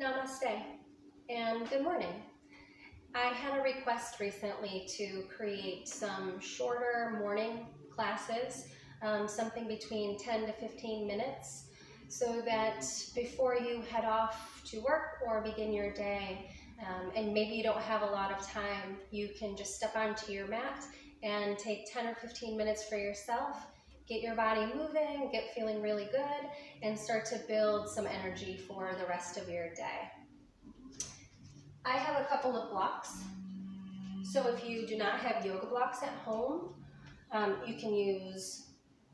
Namaste and good morning. I had a request recently to create some shorter morning classes, something between 10 to 15 minutes, so that before you head off to work or begin your day, and maybe you don't have a lot of time, you can just step onto your mat and take 10 or 15 minutes for yourself, get your body moving, get feeling really good, and start to build some energy for the rest of your day. I have a couple of blocks, so if you do not have yoga blocks at home, you can use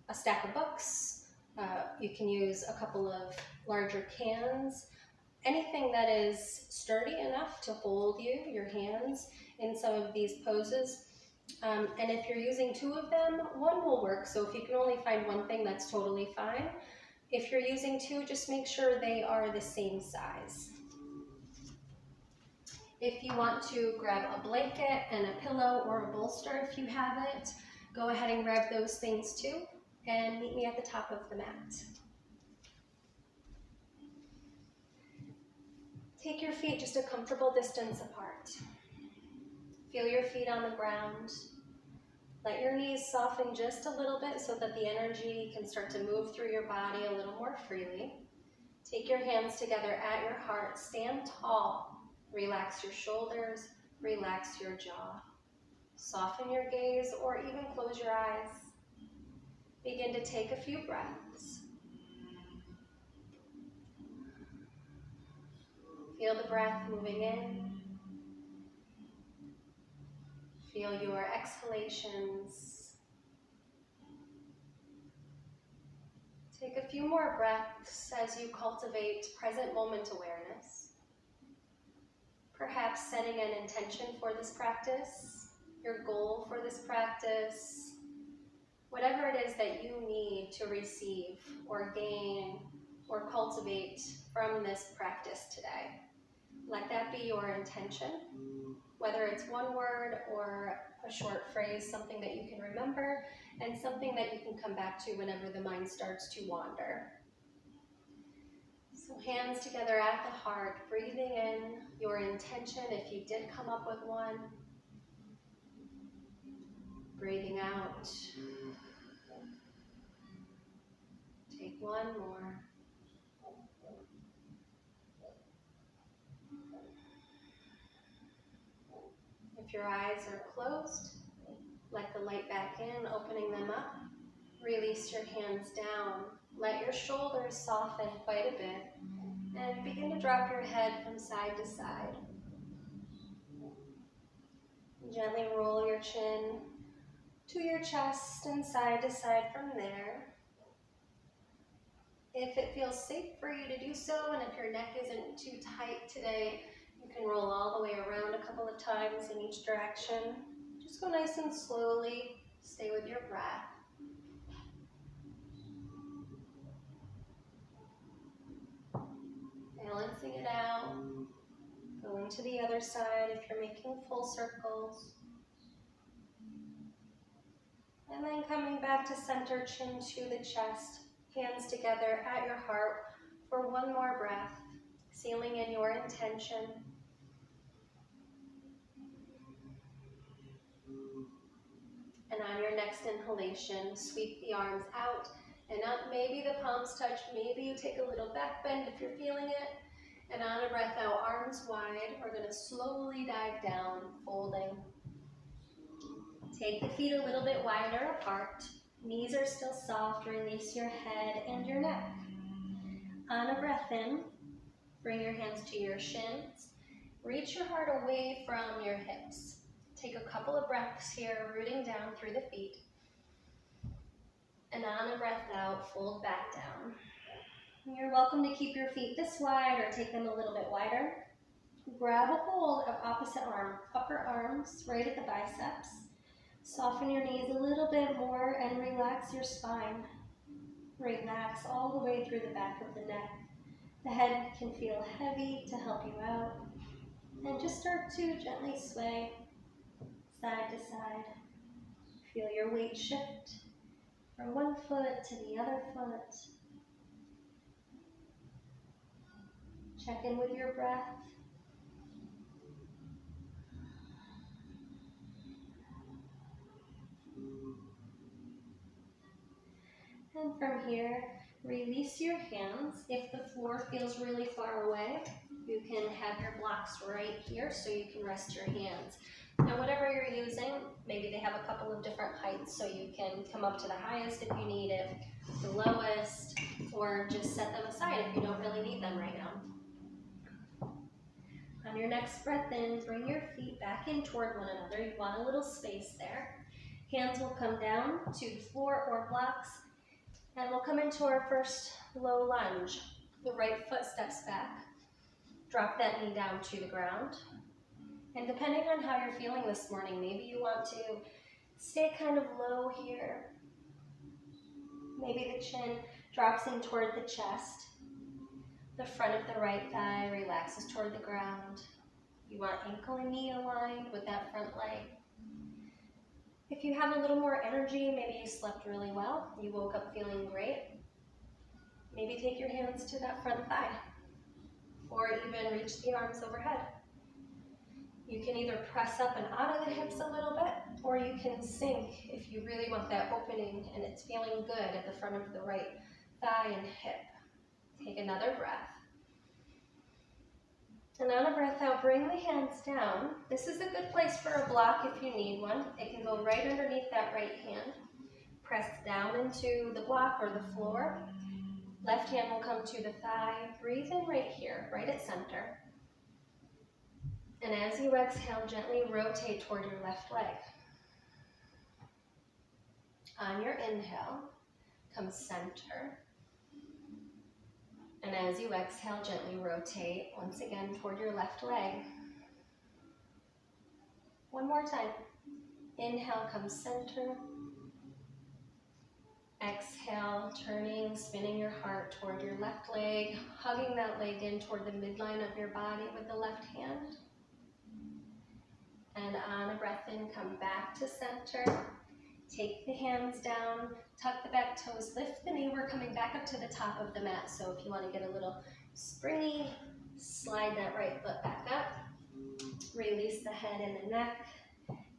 a stack of books, you can use a couple of larger cans, anything that is sturdy enough to hold your hands in some of these poses. And if you're using two of them, one will work, so if you can only find one thing, that's totally fine. If you're using two, just make sure they are the same size. If you want to grab a blanket and a pillow or a bolster if you have it, go ahead and grab those things too, and meet me at the top of the mat. Take your feet just a comfortable distance apart. Feel your feet on the ground. Let your knees soften just a little bit so that the energy can start to move through your body a little more freely. Take your hands together at your heart. Stand tall. Relax your shoulders. Relax your jaw. Soften your gaze or even close your eyes. Begin to take a few breaths. Feel the breath moving in. Feel your exhalations. Take a few more breaths as you cultivate present moment awareness. Perhaps setting an intention for this practice, your goal for this practice, whatever it is that you need to receive or gain or cultivate from this practice today. Let that be your intention, whether it's one word or a short phrase, something that you can remember, and something that you can come back to whenever the mind starts to wander. So hands together at the heart, breathing in your intention if you did come up with one. Breathing out. Take one more. If your eyes are closed, let the light back in, opening them up. Release your hands down. Let your shoulders soften quite a bit. And begin to drop your head from side to side. Gently roll your chin to your chest and side to side from there. If it feels safe for you to do so, and if your neck isn't too tight today, you can roll all the way around a couple of times in each direction. Just go nice and slowly. Stay with your breath. Balancing it out. Going to the other side if you're making full circles. And then coming back to center, chin to the chest, hands together at your heart for one more breath, sealing in your intention. And on your next inhalation, sweep the arms out and up. Maybe the palms touch, maybe you take a little back bend if you're feeling it. And on a breath out, arms wide, we're going to slowly dive down, folding. Take the feet a little bit wider apart. Knees are still soft. Release your head and your neck. On a breath in, bring your hands to your shins. Reach your heart away from your hips. Take a couple of breaths here, rooting down through the feet. And on a breath out, fold back down. You're welcome to keep your feet this wide or take them a little bit wider. Grab a hold of opposite arm, upper arms right at the biceps. Soften your knees a little bit more and relax your spine. Relax all the way through the back of the neck. The head can feel heavy to help you out. And just start to gently sway side to side. Feel your weight shift from one foot to the other foot. Check in with your breath. And from here, release your hands. If the floor feels really far away, you can have your blocks right here so you can rest your hands. Now, whatever you're using, maybe they have a couple of different heights, so you can come up to the highest if you need it, the lowest, or just set them aside if you don't really need them right now. On your next breath in, bring your feet back in toward one another. You want a little space there. Hands will come down to the floor or blocks, and we'll come into our first low lunge. The right foot steps back. Drop that knee down to the ground. And depending on how you're feeling this morning, maybe you want to stay kind of low here. Maybe the chin drops in toward the chest. The front of the right thigh relaxes toward the ground. You want ankle and knee aligned with that front leg. If you have a little more energy, maybe you slept really well, you woke up feeling great, maybe take your hands to that front thigh, or even reach the arms overhead. You can either press up and out of the hips a little bit, or you can sink if you really want that opening and it's feeling good at the front of the right thigh and hip. Take another breath. And on a breath out, bring the hands down. This is a good place for a block if you need one. It can go right underneath that right hand. Press down into the block or the floor. Left hand will come to the thigh. Breathe in right here, right at center. And as you exhale, gently rotate toward your left leg. On your inhale, come center. And as you exhale, gently rotate once again toward your left leg. One more time. Inhale, come center. Exhale, turning, spinning your heart toward your left leg, hugging that leg in toward the midline of your body with the left hand. And on a breath in, come back to center. Take the hands down, tuck the back toes, lift the knee. We're coming back up to the top of the mat. So if you want to get a little springy, slide that right foot back up. Release the head and the neck.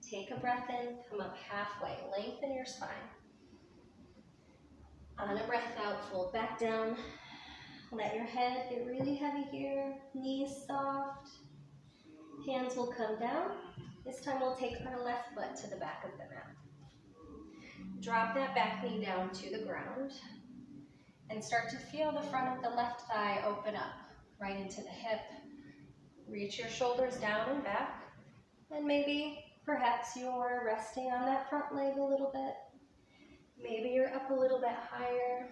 Take a breath in, come up halfway, lengthen your spine. On a breath out, fold back down. Let your head get really heavy here, knees soft. Hands will come down. This time we'll take our left foot to the back of the mat. Drop that back knee down to the ground and start to feel the front of the left thigh open up right into the hip. Reach your shoulders down and back, and maybe perhaps you're resting on that front leg a little bit. Maybe you're up a little bit higher.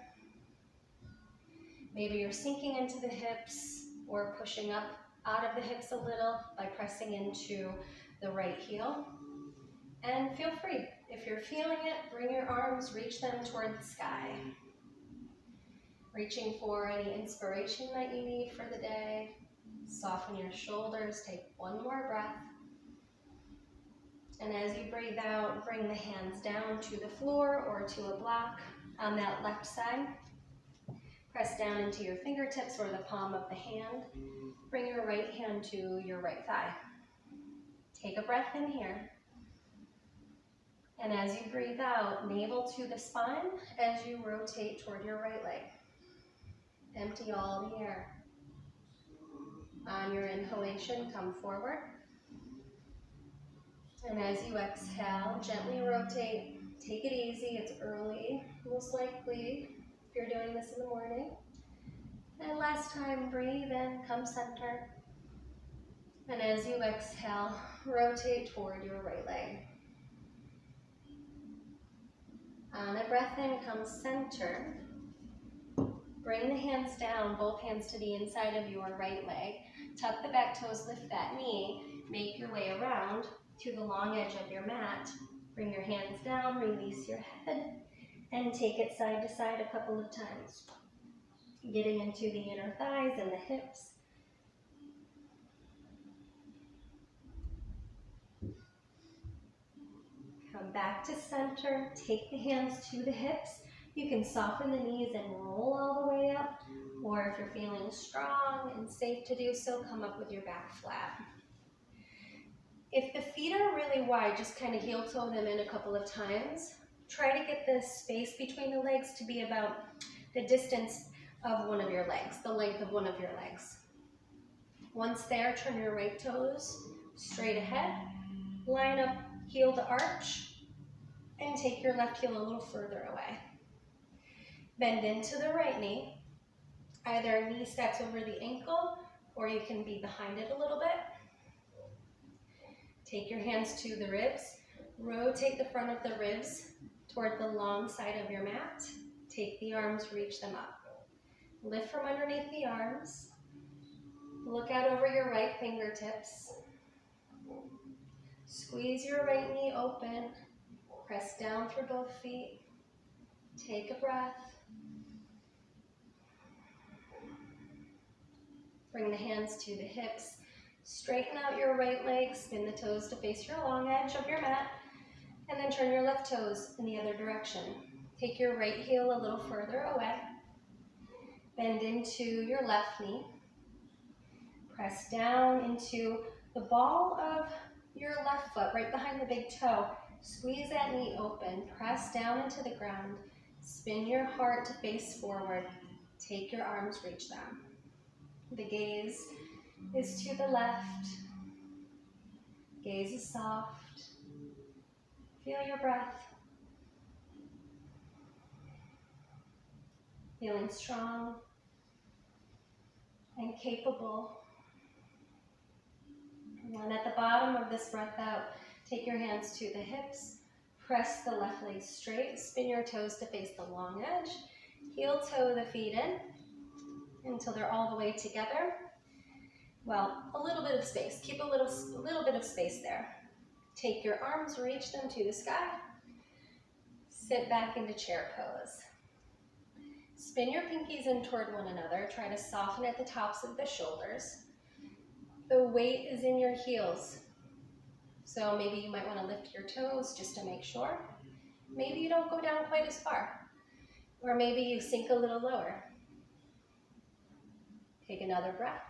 Maybe you're sinking into the hips or pushing up out of the hips a little by pressing into the right heel. And feel free. If you're feeling it, bring your arms, reach them toward the sky. Reaching for any inspiration that you need for the day. Soften your shoulders, take one more breath. And as you breathe out, bring the hands down to the floor or to a block on that left side. Press down into your fingertips or the palm of the hand. Bring your right hand to your right thigh. Take a breath in here. And as you breathe out, navel to the spine as you rotate toward your right leg. Empty all the air. On your inhalation, come forward. And as you exhale, gently rotate. Take it easy, it's early, most likely, if you're doing this in the morning. And last time, breathe in, come center. And as you exhale, rotate toward your right leg. On a breath in, come center. Bring the hands down, both hands to the inside of your right leg. Tuck the back toes, lift that knee. Make your way around to the long edge of your mat. Bring your hands down, release your head, and take it side to side a couple of times. Getting into the inner thighs and the hips. Come back to center, take the hands to the hips. You can soften the knees and roll all the way up, Or if you're feeling strong and safe to do so, come up with your back flat. If the feet are really wide, just kind of heel toe them in a couple of times. Try to get the space between the legs to be about the distance of one of your legs, the length of one of your legs. Once there, turn your right toes straight ahead, line up heel to arch, and take your left heel a little further away. Bend into the right knee. Either knee stacks over the ankle, or you can be behind it a little bit. Take your hands to the ribs. Rotate the front of the ribs toward the long side of your mat. Take the arms, reach them up. Lift from underneath the arms. Look out over your right fingertips. Squeeze your right knee open. Press down through both feet. Take a breath. Bring the hands to the hips. Straighten out your right leg. Spin the toes to face your long edge of your mat. And then turn your left toes in the other direction. Take your right heel a little further away. Bend into your left knee. Press down into the ball of your left foot, right behind the big toe. Squeeze that knee open. Press down into the ground. Spin your heart to face forward. Take your arms, reach them. The gaze is to the left. Gaze is soft. Feel your breath. Feeling strong and capable. And at the bottom of this breath out, take your hands to the hips. Press the left leg straight. Spin your toes to face the long edge. Heel toe the feet in until they're all the way together. Well, a little bit of space. Keep a little bit of space there. Take your arms, reach them to the sky. Sit back into chair pose. Spin your pinkies in toward one another. Try to soften at the tops of the shoulders. The weight is in your heels. So maybe you might want to lift your toes just to make sure. Maybe you don't go down quite as far. Or maybe you sink a little lower. Take another breath.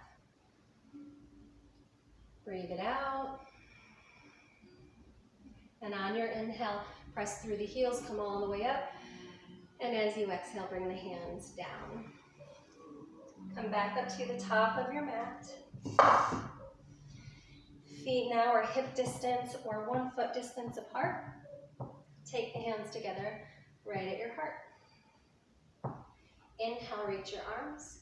Breathe it out. And on your inhale, press through the heels, come all the way up. And as you exhale, bring the hands down. Come back up to the top of your mat. Feet now are hip distance or 1 foot distance apart. Take the hands together right at your heart. Inhale, reach your arms.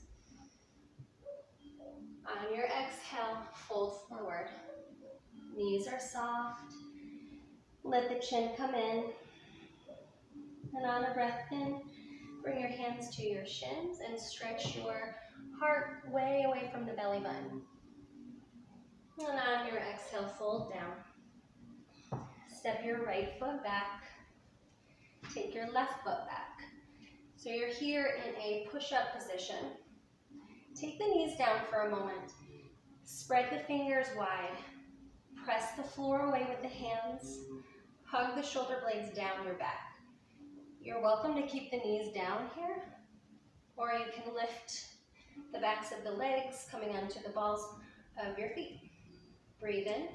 On your exhale, fold forward. Knees are soft. Let the chin come in. And on a breath in, bring your hands to your shins and stretch your heart way away from the belly button. And on your exhale, fold down. Step your right foot back. Take your left foot back. So you're here in a push-up position. Take the knees down for a moment. Spread the fingers wide. Press the floor away with the hands. Hug the shoulder blades down your back. You're welcome to keep the knees down here, or you can lift the backs of the legs coming onto the balls of your feet. Breathe in,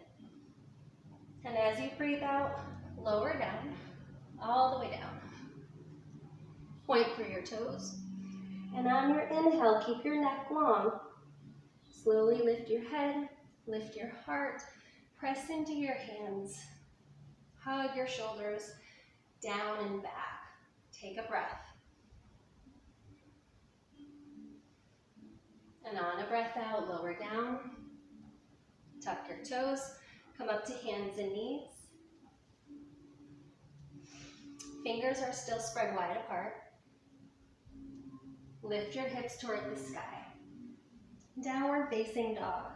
and as you breathe out, lower down, all the way down. Point through your toes, and on your inhale, keep your neck long. Slowly lift your head, lift your heart, press into your hands, hug your shoulders down and back. Take a breath. And on a breath out, lower down. Tuck your toes. Come up to hands and knees. Fingers are still spread wide apart. Lift your hips toward the sky. Downward facing dog.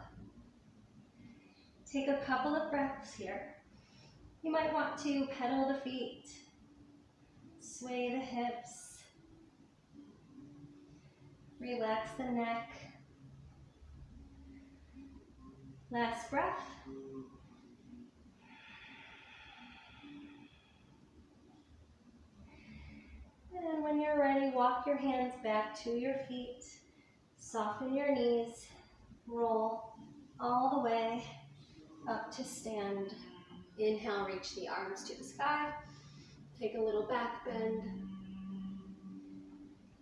Take a couple of breaths here. You might want to pedal the feet. Sway the hips. Relax the neck. Last breath. And when you're ready, walk your hands back to your feet. Soften your knees, roll all the way up to stand. Inhale, reach the arms to the sky. Take a little back bend.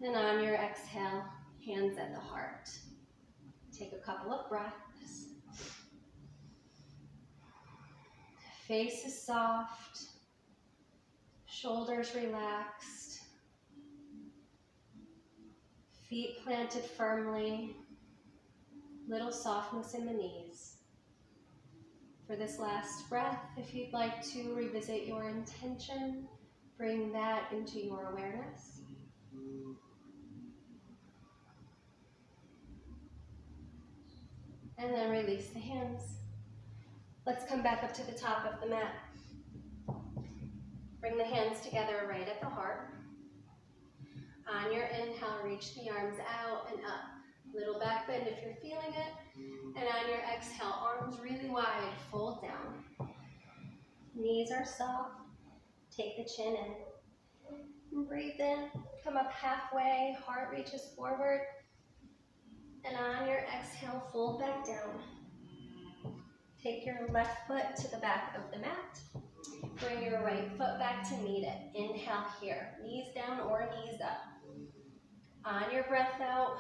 And on your exhale, hands at the heart. Take a couple of breaths. Face is soft. Shoulders relaxed. Feet planted firmly. Little softness in the knees. For this last breath, if you'd like to revisit your intention, bring that into your awareness. And then release the hands. Let's come back up to the top of the mat. Bring the hands together right at the heart. On your inhale, reach the arms out and up. Little back bend if you're feeling it. And on your exhale, arms really wide, fold down. Knees are soft. Take the chin in. And breathe in, come up halfway, heart reaches forward. And on your exhale, fold back down. Take your left foot to the back of the mat. Bring your right foot back to meet it. Inhale here, knees down or knees up. On your breath out,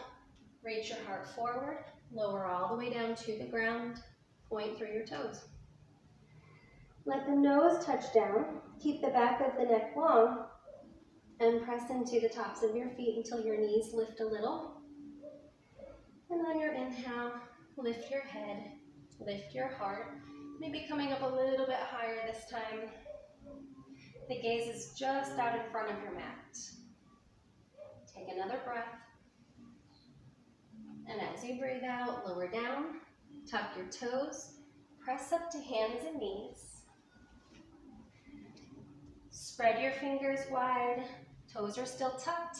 reach your heart forward, lower all the way down to the ground, point through your toes. Let the nose touch down, keep the back of the neck long, and press into the tops of your feet until your knees lift a little. And on your inhale, lift your head, lift your heart, maybe coming up a little bit higher this time. The gaze is just out in front of your mat. Take another breath. And as you breathe out, lower down, tuck your toes, press up to hands and knees. Spread your fingers wide, toes are still tucked.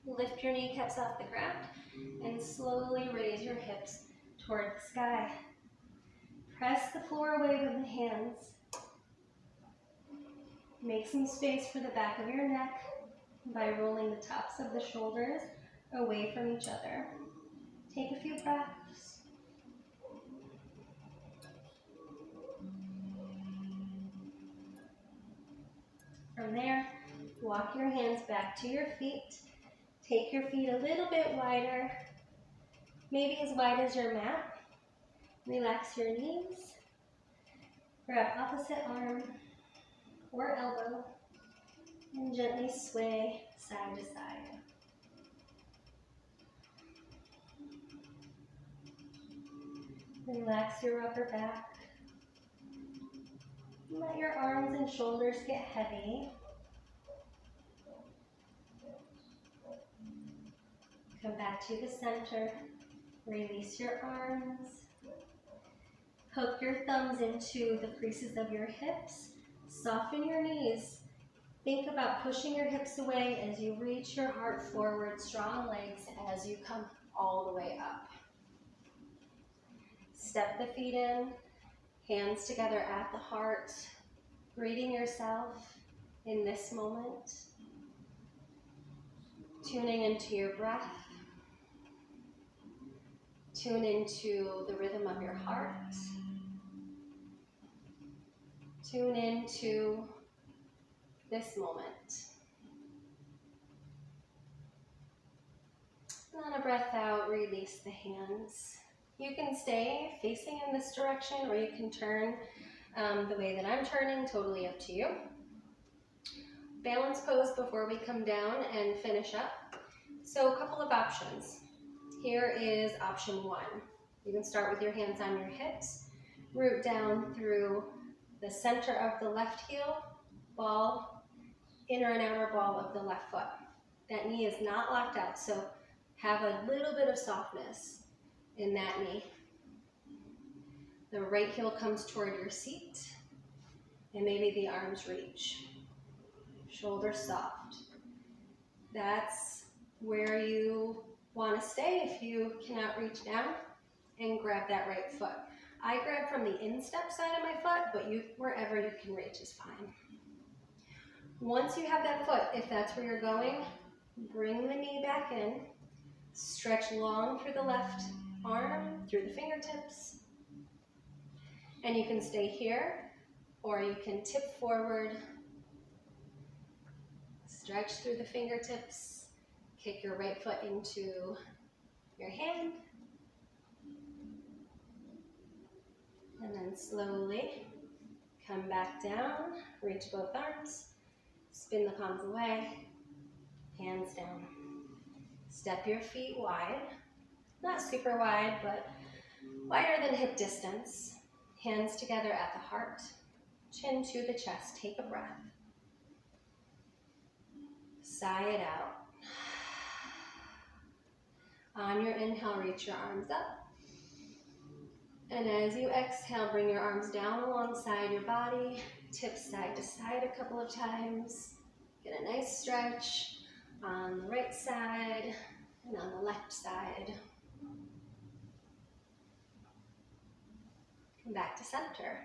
Lift your kneecaps off the ground and slowly raise your hips toward the sky. Press the floor away with the hands. Make some space for the back of your neck by rolling the tops of the shoulders away from each other. Take a few breaths. From there, walk your hands back to your feet. Take your feet a little bit wider, maybe as wide as your mat. Relax your knees. Grab opposite arm or elbow and gently sway side to side. Relax your upper back. Let your arms and shoulders get heavy. Come back to the center. Release your arms. Hook your thumbs into the creases of your hips. Soften your knees. Think about pushing your hips away as you reach your heart forward. Strong legs as you come all the way up. Step the feet in, hands together at the heart, greeting yourself in this moment, tuning into your breath, tune into the rhythm of your heart, tune into this moment. And on a breath out, release the hands. You can stay facing in this direction or you can turn the way that I'm turning, totally up to you. Balance pose before we come down and finish up. So a couple of options. Here is option one. You can start with your hands on your hips, root down through the center of the left heel, ball, inner and outer ball of the left foot. That knee is not locked out, so have a little bit of softness in that knee. The right heel comes toward your seat, and maybe the arms reach. Shoulders soft. That's where you want to stay if you cannot reach down and grab that right foot. I grab from the instep side of my foot, but wherever you can reach is fine. Once you have that foot, if that's where you're going, bring the knee back in. Stretch long through the left arm, through the fingertips. And you can stay here, or you can tip forward. Stretch through the fingertips. Kick your right foot into your hand. And then slowly come back down, reach both arms, spin the palms away, hands down. Step your feet wide, not super wide, but wider than hip distance. Hands together at the heart, chin to the chest. Take a breath. Sigh it out. On your inhale, reach your arms up. And as you exhale, bring your arms down alongside your body. Tip side to side a couple of times. Get a nice stretch on the right side and on the left side. Come back to center.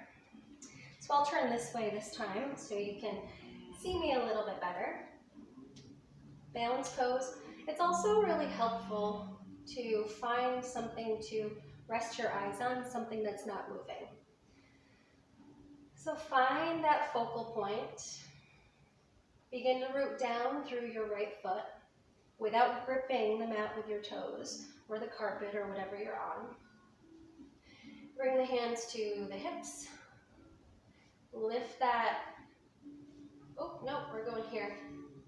So I'll turn this way this time so you can see me a little bit better. Balance pose. It's also really helpful to find something to rest your eyes on, something that's not moving. So find that focal point. Begin to root down through your right foot without gripping the mat with your toes or the carpet or whatever you're on. Bring the hands to the hips. Lift that. Oh, no, we're going here.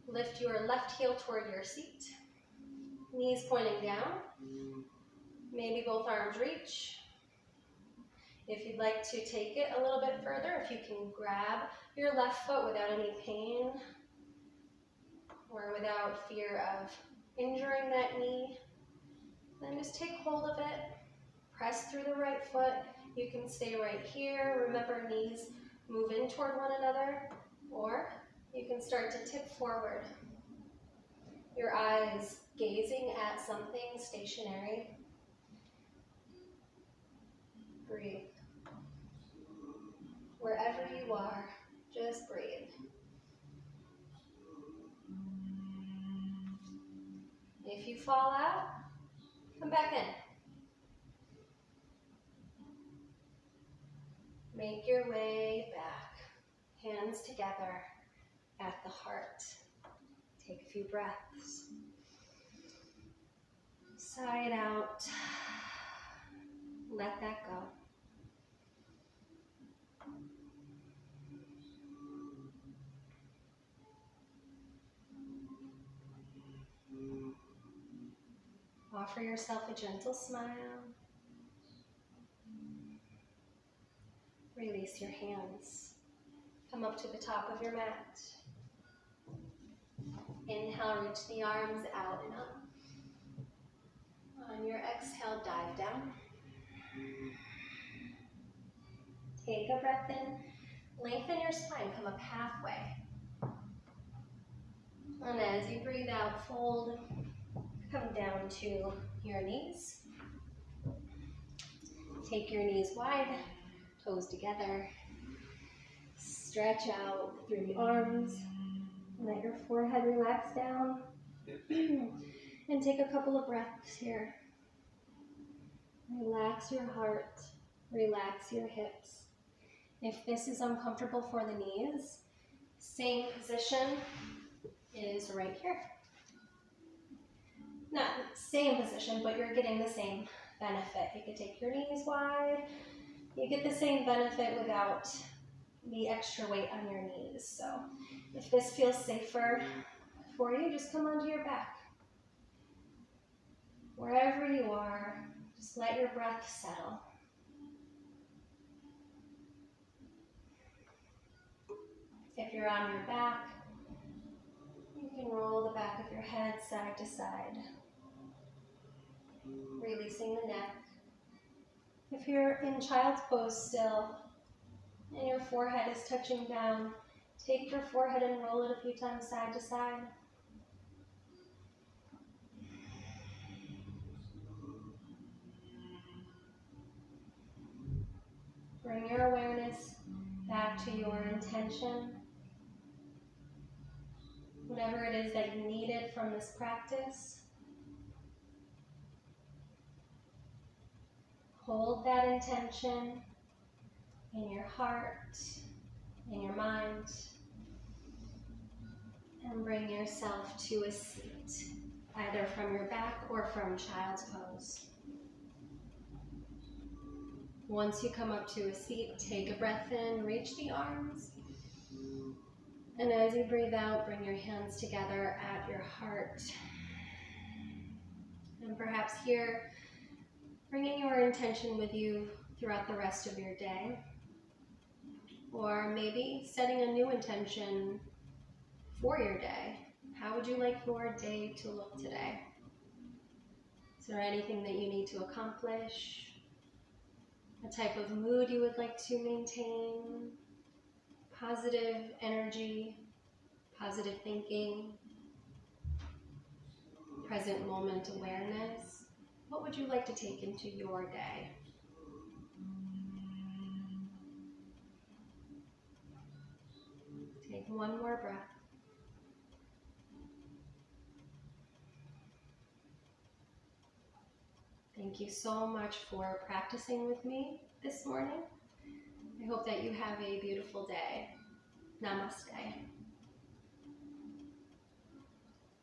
Lift your left heel toward your seat. Knees pointing down. Maybe both arms reach. If you'd like to take it a little bit further, if you can grab your left foot without any pain or without fear of injuring that knee, then just take hold of it. Press through the right foot. You can stay right here. Remember, knees move in toward one another, or you can start to tip forward. Your eyes gazing at something stationary. Breathe. Wherever you are, just breathe. If you fall out, come back in. Make your way back. Hands together at the heart. Take a few breaths. Sigh it out. Let that go. Offer yourself a gentle smile. Release your hands. Come up to the top of your mat. Inhale, reach the arms out and up. On your exhale, dive down. Take a breath in. Lengthen your spine, come up halfway. And as you breathe out, fold. Come down to your knees. Take your knees wide, toes together. Stretch out through the arms. Let your forehead relax down. And take a couple of breaths here. Relax your heart. Relax your hips. If this is uncomfortable for the knees, same position is right here. Not same position, but you're getting the same benefit. You can take your knees wide. You get the same benefit without the extra weight on your knees. So if this feels safer for you, just come onto your back. Wherever you are, just let your breath settle. If you're on your back, you can roll the back of your head side to side, releasing the neck. If you're in child's pose still, and your forehead is touching down, take your forehead and roll it a few times side to side. Bring your awareness back to your intention. Whatever it is that you needed from this practice. Hold that intention in your heart, in your mind, and bring yourself to a seat, either from your back or from child's pose. Once you come up to a seat, take a breath in, reach the arms. And as you breathe out, bring your hands together at your heart. And perhaps here, bringing your intention with you throughout the rest of your day. Or maybe setting a new intention for your day. How would you like your day to look today? Is there anything that you need to accomplish? A type of mood you would like to maintain? Positive energy, positive thinking, present moment awareness. What would you like to take into your day? Take one more breath. Thank you so much for practicing with me this morning. I hope that you have a beautiful day. Namaste.